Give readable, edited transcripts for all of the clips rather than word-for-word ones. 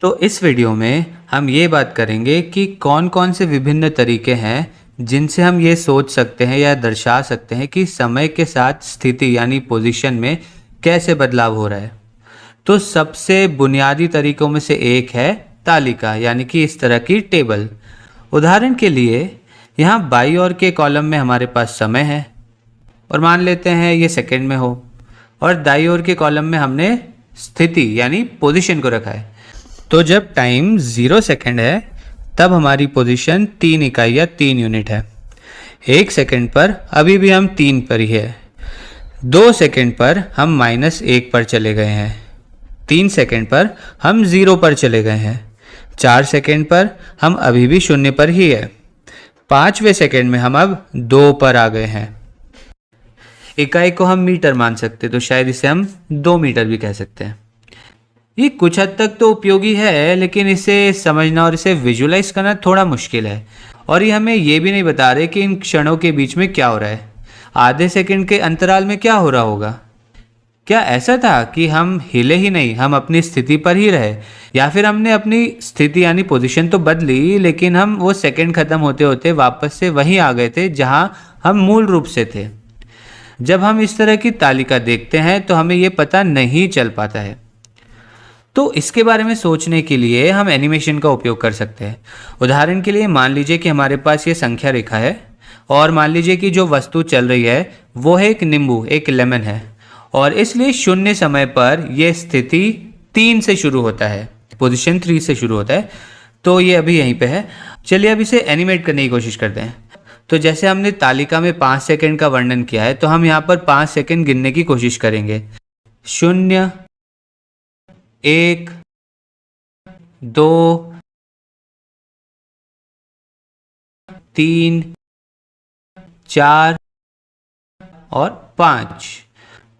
तो इस वीडियो में हम ये बात करेंगे कि कौन कौन से विभिन्न तरीके हैं जिनसे हम ये सोच सकते हैं या दर्शा सकते हैं कि समय के साथ स्थिति यानी पोजीशन में कैसे बदलाव हो रहा है। तो सबसे बुनियादी तरीकों में से एक है तालिका यानी कि इस तरह की टेबल। उदाहरण के लिए यहाँ बाई ओर के कॉलम में हमारे पास समय है और मान लेते हैं ये सेकंड में हो, और दाई ओर के कॉलम में हमने स्थिति यानी पोजीशन को रखा है। तो जब टाइम 0 सेकंड है तब हमारी पोजीशन 3 इकाई या 3 यूनिट है। 1 सेकंड पर अभी भी हम 3 पर ही है। 2 सेकंड पर हम -1 पर चले गए हैं। 3 सेकंड पर हम 0 पर चले गए हैं। 4 सेकंड पर हम अभी भी 0 पर ही है। 5वें सेकंड में हम अब 2 पर आ गए हैं। इकाई को हम मीटर मान सकते, तो शायद इसे हम 2 मीटर भी कह सकते हैं। ये कुछ हद तक तो उपयोगी है, लेकिन इसे समझना और इसे विजुलाइज करना थोड़ा मुश्किल है। और ये हमें ये भी नहीं बता रहे कि इन क्षणों के बीच में क्या हो रहा है। आधे सेकंड के अंतराल में क्या हो रहा होगा। क्या ऐसा था कि हम हिले ही नहीं, हम अपनी स्थिति पर ही रहे, या फिर हमने अपनी स्थिति यानी पोजीशन तो बदली लेकिन हम वो सेकंड खत्म होते होते वापस से वहीं आ गए थे जहां हम मूल रूप से थे। जब हम इस तरह की तालिका देखते हैं तो हमें ये पता नहीं चल पाता है। तो इसके बारे में सोचने के लिए हम एनिमेशन का उपयोग कर सकते हैं। उदाहरण के लिए मान लीजिए कि हमारे पास ये संख्या रेखा है और मान लीजिए कि जो वस्तु चल रही है वो है एक नींबू, एक लेमन है, और इसलिए 0 समय पर यह स्थिति 3 से शुरू होता है, पोजीशन 3 से शुरू होता है। तो ये अभी यहीं पे है। चलिए अब इसे एनिमेट करने की कोशिश करते हैं। तो जैसे हमने तालिका में 5 सेकंड का वर्णन किया है, तो हम यहाँ पर 5 सेकंड गिनने की कोशिश करेंगे। 0, 1, 2, 3, 4 और 5।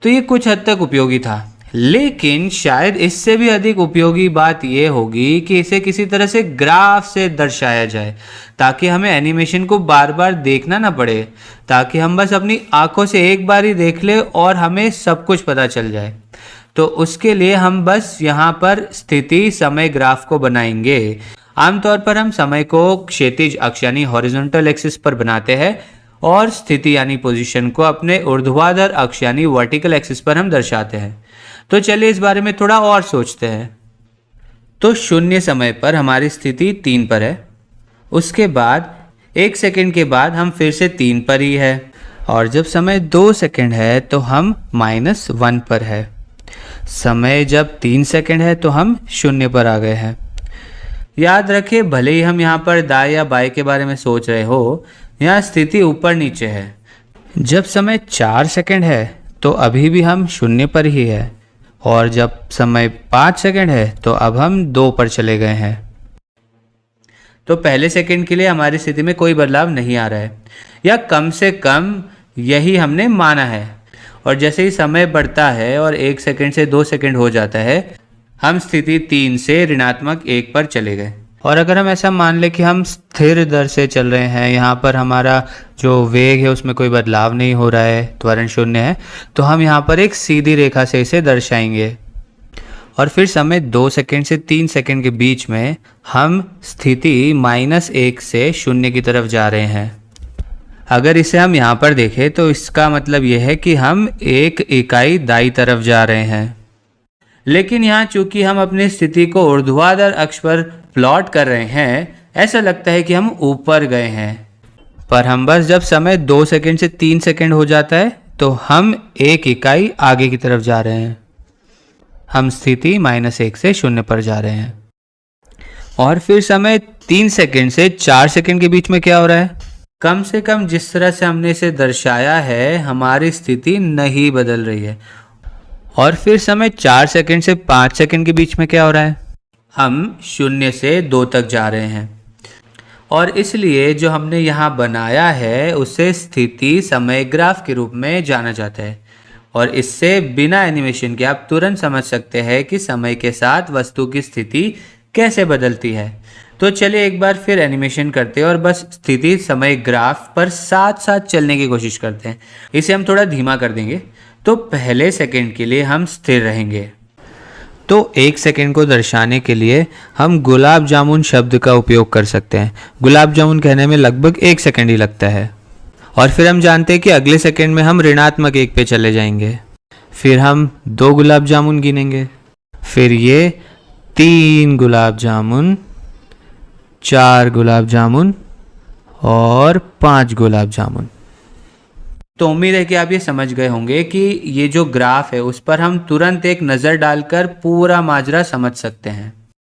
तो ये कुछ हद तक उपयोगी था, लेकिन शायद इससे भी अधिक उपयोगी बात यह होगी कि इसे किसी तरह से ग्राफ से दर्शाया जाए, ताकि हमें एनिमेशन को बार बार देखना ना पड़े, ताकि हम बस अपनी आंखों से एक बार ही देख ले और हमें सब कुछ पता चल जाए। तो उसके लिए हम बस यहाँ पर स्थिति समय ग्राफ को बनाएंगे। आमतौर पर हम समय को क्षैतिज अक्ष यानी हॉरिजॉन्टल एक्सिस पर बनाते हैं और स्थिति यानी पोजीशन को अपने ऊर्ध्वाधर अक्ष यानी वर्टिकल एक्सिस पर हम दर्शाते हैं। तो चलिए इस बारे में थोड़ा और सोचते हैं। तो 0 समय पर हमारी स्थिति 3 पर है। उसके बाद 1 सेकंड के बाद हम फिर से 3 पर ही है, और जब समय 2 सेकंड है तो हम -1 पर है। समय जब 3 सेकंड है तो हम 0 पर आ गए हैं। याद रखें, भले ही हम यहाँ पर दाएं या बाएं के बारे में सोच रहे हो, यहाँ स्थिति ऊपर नीचे है। जब समय 4 सेकंड है तो अभी भी हम 0 पर ही है, और जब समय 5 सेकंड है तो अब हम 2 पर चले गए हैं। तो पहले सेकंड के लिए हमारी स्थिति में कोई बदलाव नहीं आ रहा है, या कम से कम यही हमने माना है। और जैसे ही समय बढ़ता है और 1 सेकंड से 2 सेकंड हो जाता है, हम स्थिति 3 से ऋणात्मक 1 पर चले गए। और अगर हम ऐसा मान लें कि हम स्थिर दर से चल रहे हैं, यहाँ पर हमारा जो वेग है उसमें कोई बदलाव नहीं हो रहा है, त्वरण 0 है, तो हम यहाँ पर एक सीधी रेखा से इसे दर्शाएंगे। और फिर समय 2 सेकंड से 3 सेकंड के बीच में हम स्थिति -1 से 0 की तरफ जा रहे हैं। अगर इसे हम यहाँ पर देखें तो इसका मतलब यह है कि हम 1 इकाई दाई तरफ जा रहे हैं। लेकिन यहाँ चूंकि हम अपनी स्थिति को ऊर्ध्वाधर अक्ष पर प्लॉट कर रहे हैं, ऐसा लगता है कि हम ऊपर गए हैं। पर हम बस जब समय 2 सेकंड से 3 सेकंड हो जाता है तो हम 1 इकाई आगे की तरफ जा रहे हैं। हम स्थिति -1 से 0 पर जा रहे हैं। और फिर समय 3 सेकंड से 4 सेकंड के बीच में क्या हो रहा है? कम से कम जिस तरह से हमने इसे दर्शाया है, हमारी स्थिति नहीं बदल रही है। और फिर समय 4 सेकंड से 5 सेकंड के बीच में क्या हो रहा है? हम 0 से 2 तक जा रहे हैं। और इसलिए जो हमने यहाँ बनाया है उसे स्थिति समय ग्राफ के रूप में जाना जाता है। और इससे बिना एनिमेशन के आप तुरंत समझ सकते हैं कि समय के साथ वस्तु की स्थिति कैसे बदलती है। तो चलिए एक बार फिर एनिमेशन करते हैं और बस स्थिति समय ग्राफ पर साथ साथ चलने की कोशिश करते हैं। इसे हम थोड़ा धीमा कर देंगे। तो पहले सेकंड के लिए हम स्थिर रहेंगे। तो 1 सेकंड को दर्शाने के लिए हम गुलाब जामुन शब्द का उपयोग कर सकते हैं। गुलाब जामुन कहने में लगभग 1 सेकंड ही लगता है। और फिर हम जानते हैं कि अगले सेकंड में हम ऋणात्मक 1 पे चले जाएंगे। फिर हम 2 गुलाब जामुन गिनेंगे, फिर ये 3 गुलाब जामुन, 4 गुलाब जामुन और 5 गुलाब जामुन। तो उम्मीद है कि आप ये समझ गए होंगे कि ये जो ग्राफ है उस पर हम तुरंत एक नज़र डालकर पूरा माजरा समझ सकते हैं।